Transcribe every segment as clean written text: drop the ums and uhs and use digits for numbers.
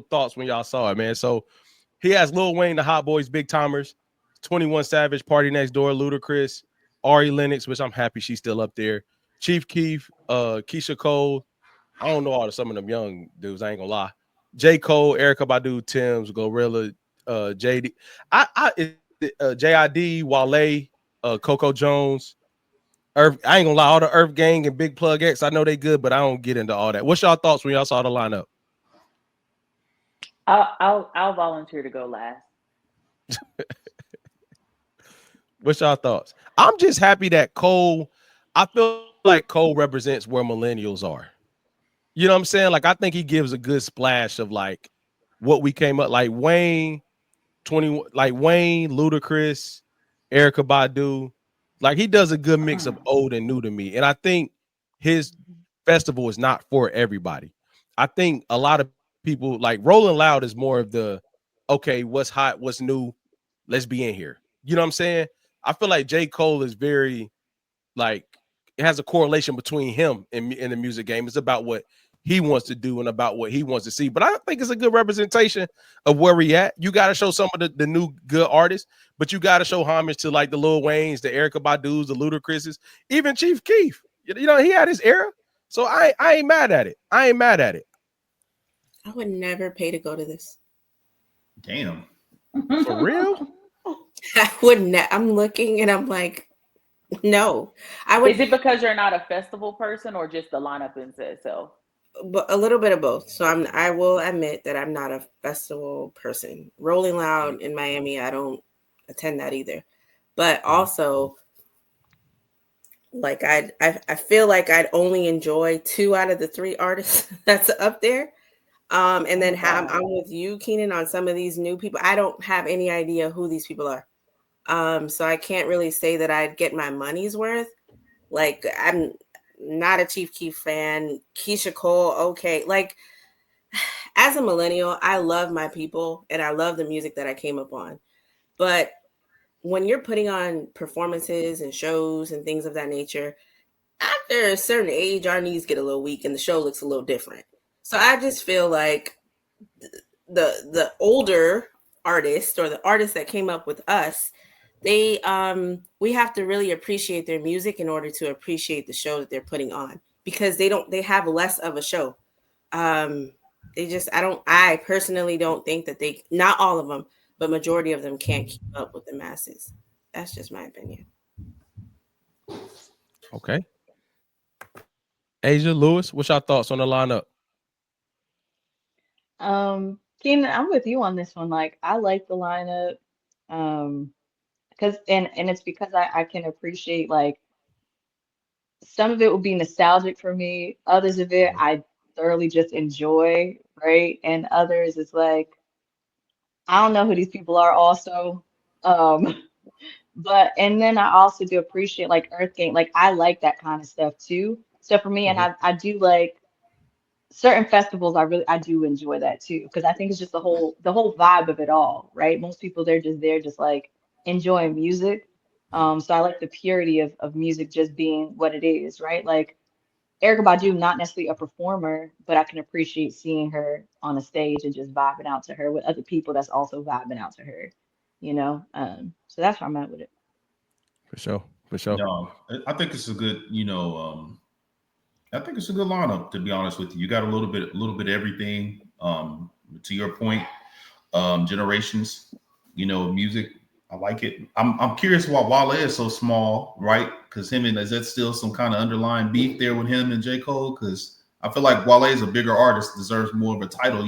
thoughts when y'all saw it, man. So he has Lil Wayne, the Hot Boys, Big Timers, 21 Savage, Party Next Door, Ludacris, Ari Lennox, which I'm happy she's still up there. Chief Keef, Keisha Cole. I don't know some of them young dudes. I ain't gonna lie. J. Cole, Erica Badu, Tim's, Gorilla, JD. JID, Wale, Coco Jones. Earth, I ain't gonna lie, all the Earth Gang and Big Plug X, I know they good, but I don't get into all that. What's y'all thoughts when y'all saw the lineup? I'll volunteer to go last. What's y'all thoughts? I'm just happy that Cole, I feel like Cole represents where millennials are. You know what I'm saying? Like, I think he gives a good splash of like what we came up like Wayne, 21, like Wayne, Ludacris, Erica Badu. Like, he does a good mix of old and new to me. And I think his festival is not for everybody. I think a lot of people like Rolling Loud is more of the okay, what's hot, what's new, let's be in here. You know what I'm saying? I feel like J. Cole is very like it has a correlation between him and in the music game. It's about what he wants to do and about what he wants to see. But I think it's a good representation of where we at. You got to show some of the new good artists, but you got to show homage to like the Lil Waynes, the Erica Badu's, the Ludacris's, even Chief Keef. You know, he had his era. So I ain't mad at it. I ain't mad at it. I would never pay to go to this. Damn. For real? I wouldn't. I'm looking and I'm like, no. I would. Is it because you're not a festival person or just the lineup in itself? But a little bit of both. So I will admit that I'm not a festival person. Rolling Loud in Miami, I don't attend that either. But also, like I feel like I'd only enjoy 2 out of the 3 artists that's up there. And then I'm with you, Keenan, on some of these new people. I don't have any idea who these people are. So I can't really say that I'd get my money's worth. Like, I'm not a Chief Keef fan. Keisha Cole, okay. Like, as a millennial, I love my people and I love the music that I came up on. But when you're putting on performances and shows and things of that nature, after a certain age, our knees get a little weak and the show looks a little different. So I just feel like the older artists or the artists that came up with us, we have to really appreciate their music in order to appreciate the show that they're putting on, because they have less of a show. I personally don't think that not all of them, but majority of them can't keep up with the masses. That's just my opinion. Okay. Asia, Lewis, what's your thoughts on the lineup? Keenan, I'm with you on this one. Like, I like the lineup. Because and it's because I can appreciate, like, some of it will be nostalgic for me, others of it I thoroughly just enjoy, right? And others it's like I don't know who these people are also. Um but and then I also do appreciate like Earth Gang, like I like that kind of stuff too. So for me, and Mhm. I do like certain festivals, I do enjoy that too, because I think it's just the whole vibe of it all, right? Most people they're just there just like enjoying music. So I like the purity of music just being what it is, right? Like Erykah Badu, not necessarily a performer, but I can appreciate seeing her on a stage and just vibing out to her with other people that's also vibing out to her, you know? So that's where I'm at with it. For sure. For sure. No, I think it's a good, I think it's a good lineup, to be honest with you. You got a little bit of everything. To your point, generations, music. I like it. I'm curious why Wale is so small, right? Because is that still some kind of underlying beef there with him and J. Cole? Because I feel like Wale is a bigger artist, deserves more of a title,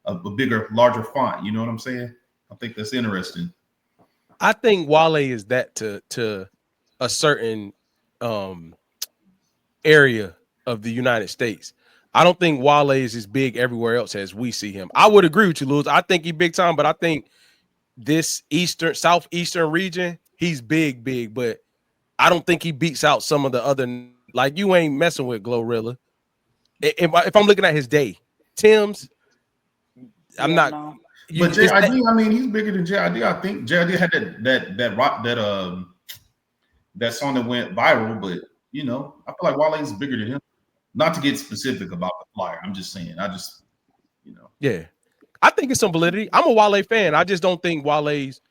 a bigger, larger font. You know what I'm saying? I think that's interesting. I think Wale is that to a certain area of the United States. I don't think Wale is as big everywhere else as we see him. I would agree with you, Lewis. I think he's big time, but I think this southeastern region, he's big, but I don't think he beats out some of the other. Like, you ain't messing with Glorilla. If I'm looking at his day, Tim's, I'm Yeah, not. no. You, But JID, I mean, he's bigger than JID. I think JID had that rock that song that went viral. But I feel like Wale's bigger than him. Not to get specific about the flyer, I'm just saying. Yeah. I think it's some validity. I'm a Wale fan. I just don't think Wale's.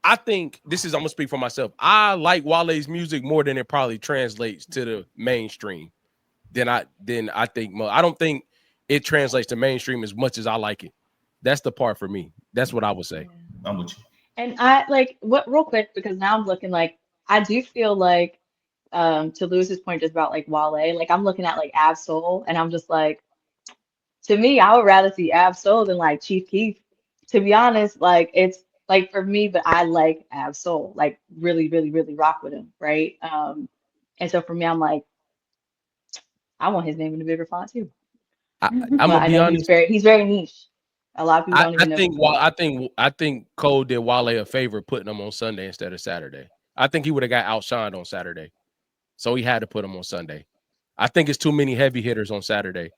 I think this is. I'm gonna speak for myself. I like Wale's music more than it probably translates to the mainstream. Then I think I don't think it translates to mainstream as much as I like it. That's the part for me. That's what I would say. Yeah. I'm with you. And I like what real quick because now I'm looking like I do feel like to Lewis's point just about like Wale, like I'm looking at like Ab Soul and I'm just like to me I would rather see Ab Soul than like Chief Keef. To be honest, like it's like for me, but I like Ab Soul, like really, really, really rock with him, right? And so for me, I'm like I want his name in a bigger font too. I'm But gonna I be know honest. he's very niche. A lot of people don't I even know who think he is. I think Cole did Wale a favor putting him on Sunday instead of Saturday. I think he would have got outshined on Saturday, so he had to put him on Sunday. I think it's too many heavy hitters on Saturday.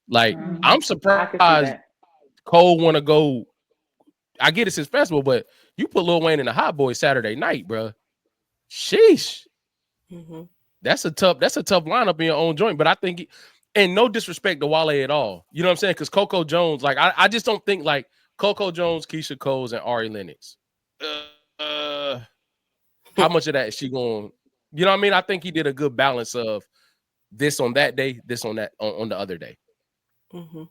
Like Mhm. I'm I could see surprised that. Cole want to go. I get it's his festival, but you put Lil Wayne in the Hot Boys Saturday night, bro. Sheesh, Mm-hmm. that's a tough lineup in your own joint. But I think, and no disrespect to Wale at all, you know what I'm saying? Because Coco Jones, like I just don't think like Coco Jones, Keisha Coles, and Ari Lennox. Uh, how much of that is she going? You know what I mean? I think he did a good balance of this on that day, this on that on the other day. Mm-hmm.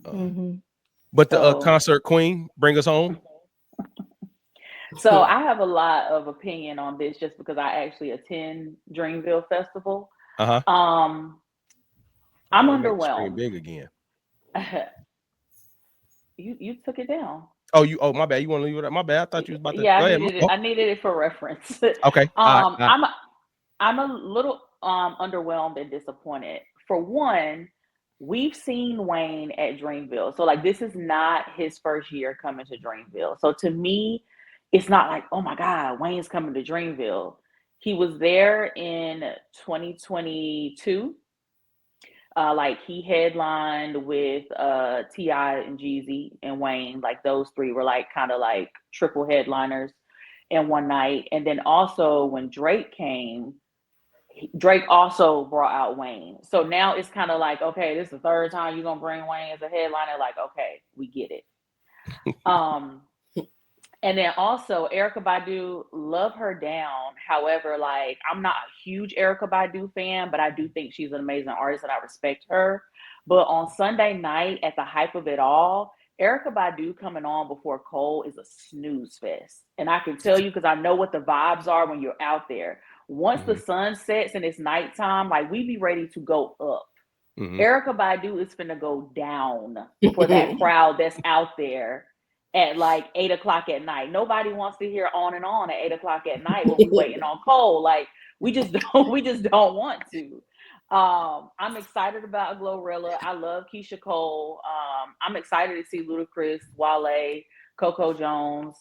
Um, Mhm. but the So concert queen bring us home. so I have a lot of opinion on this just because I actually attend Dreamville Festival. Uh-huh. Um, Oh, I'm don't make the screen underwhelmed. big again. You took it down. My bad. You want to leave it up? My bad. I thought you was about to Yeah, go ahead. I needed it for reference. Okay. All right. All right. I'm a little underwhelmed and disappointed. For one, we've seen Wayne at Dreamville. So like this is not his first year coming to Dreamville. So to me, it's not like, oh my God, Wayne's coming to Dreamville. He was there in 2022. Like he headlined with T.I. and Jeezy and Wayne. Like those three were like kind of like triple headliners in one night. And then also when Drake came, Drake also brought out Wayne. So now it's kind of like, okay, this is the third time you're gonna bring Wayne as a headliner. Like, okay, we get it. Um, and then also Erica Badu, love her down. However, like I'm not a huge Erica Badu fan, but I do think she's an amazing artist and I respect her. But on Sunday night, at the hype of it all, Erica Badu coming on before Cole is a snooze fest. And I can tell you because I know what the vibes are when you're out there. Once the Mhm, sun sets and it's nighttime, like we be ready to go up. mhm. Erica Badu is finna go down for that crowd that's out there at like 8 o'clock at night. Nobody wants to hear on and on at 8 o'clock at night when we waiting on Cole. Like we just don't we just don't want to. I'm excited about Glorilla. I love Keisha Cole. I'm excited to see Ludacris, Wale, Coco Jones.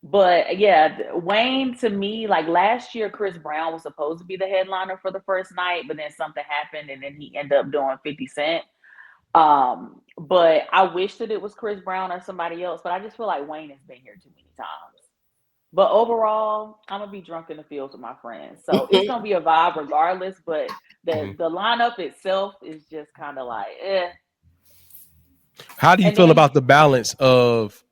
But yeah, Wayne to me, like last year, Chris Brown was supposed to be the headliner for the first night, but then something happened and then he ended up doing 50 Cent. But I wish that it was Chris Brown or somebody else, but I just feel like Wayne has been here too many times. But overall, I'm gonna be drunk in the fields with my friends. So it's gonna be a vibe regardless, but Mhm. the lineup itself is just kind of like eh. How do you And feel then about the balance of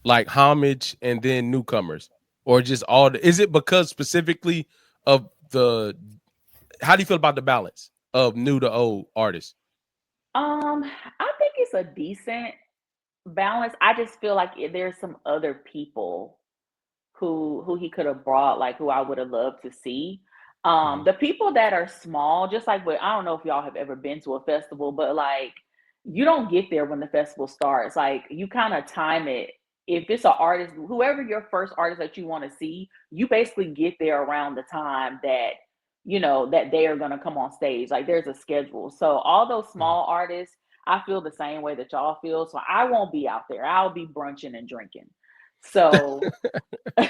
like homage and then newcomers, or just all? Is it because specifically of the? How do you feel about the balance of new to old artists? I think it's a decent balance. I just feel like there's some other people who he could have brought, like who I would have loved to see. Mhm. The people that are small, just like I don't know if y'all have ever been to a festival, but like you don't get there when the festival starts. Like you kind of time it. If it's an artist, whoever your first artist that you want to see, you basically get there around the time that that they are gonna come on stage. Like there's a schedule. So all those Mhm. small artists, I feel the same way that y'all feel. So I won't be out there. I'll be brunching and drinking. So I'll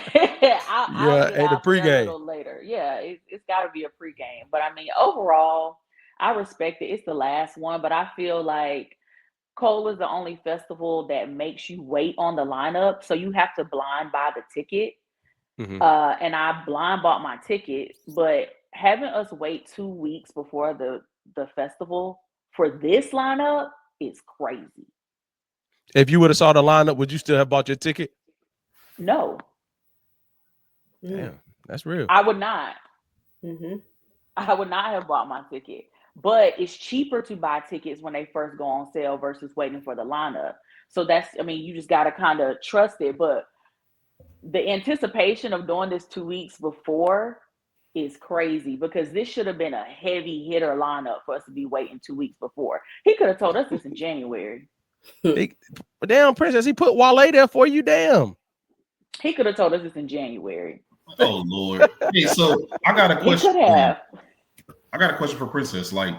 Yeah, get hey, the out there a pregame. little later. Yeah, it's got to be a pregame. But I mean, overall, I respect it. It's the last one, but I feel like Cole is the only festival that makes you wait on the lineup, so you have to blind buy the ticket. Mhm. And I blind bought my ticket, but having us wait 2 weeks before the festival for this lineup, is crazy. If you would have saw the lineup, would you still have bought your ticket? No, Damn, that's real. I would not. Mm-hmm. I would not have bought my ticket. But it's cheaper to buy tickets when they first go on sale versus waiting for the lineup. So that's, I mean, you just got to kind of trust it. But the anticipation of doing this 2 weeks before is crazy, because this should have been a heavy hitter lineup for us to be waiting 2 weeks before. He could have told us this in January. Damn, Princess, he put Wale there for you. Damn. He could have told us this in January. Oh Lord. Hey, so I got a He question. could have. I got a question for Princess. Like,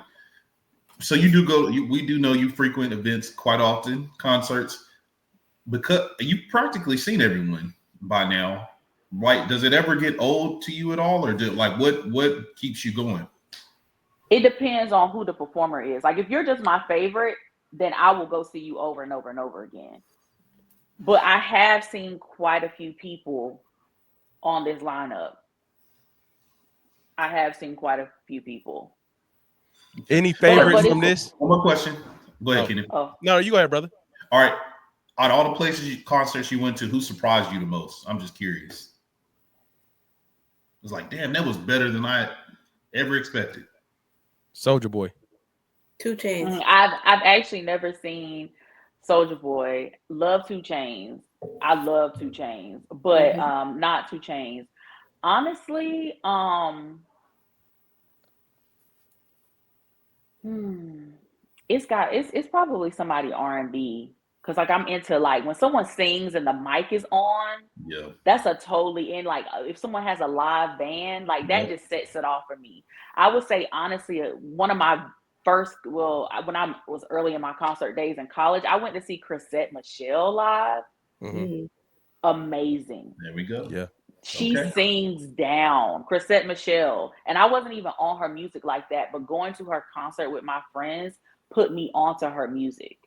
so you do go, we do know you frequent events quite often, concerts, because you practically seen everyone by now. Right? Does it ever get old to you at all, or what keeps you going? It depends on who the performer is. Like, if you're just my favorite, then I will go see you over and over and over again. But I have seen quite a few people on this lineup. I have seen quite a few people. Any favorites from it's- this? One more question. Go ahead, Keenan. Oh, No, you go ahead, brother. All right. Out of all the places, concerts you went to, who surprised you the most? I'm just curious. It's like, damn, that was better than I ever expected. Soldier Boy. 2 Chainz. I've actually never seen Soldier Boy. Love 2 Chainz. I love 2 Chainz, but not 2 Chainz. Honestly, it's probably somebody R&B, because like I'm into, like, when someone sings and the mic is on. Yeah. That's a totally in, like, if someone has a live band, like that just sets it off for me. I would say honestly, one of my first, when I was early in my concert days in college, I went to see Chrisette Michele live. Mm-hmm. Amazing. There we go. Yeah. She sings down, Chrisette Michele. And I wasn't even on her music like that, but going to her concert with my friends put me onto her music,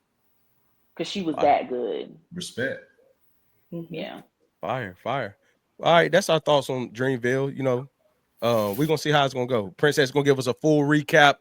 because she was that good. Respect. Yeah. Fire. All right, that's our thoughts on Dreamville. You know, we're gonna see how it's gonna go. Princess gonna give us a full recap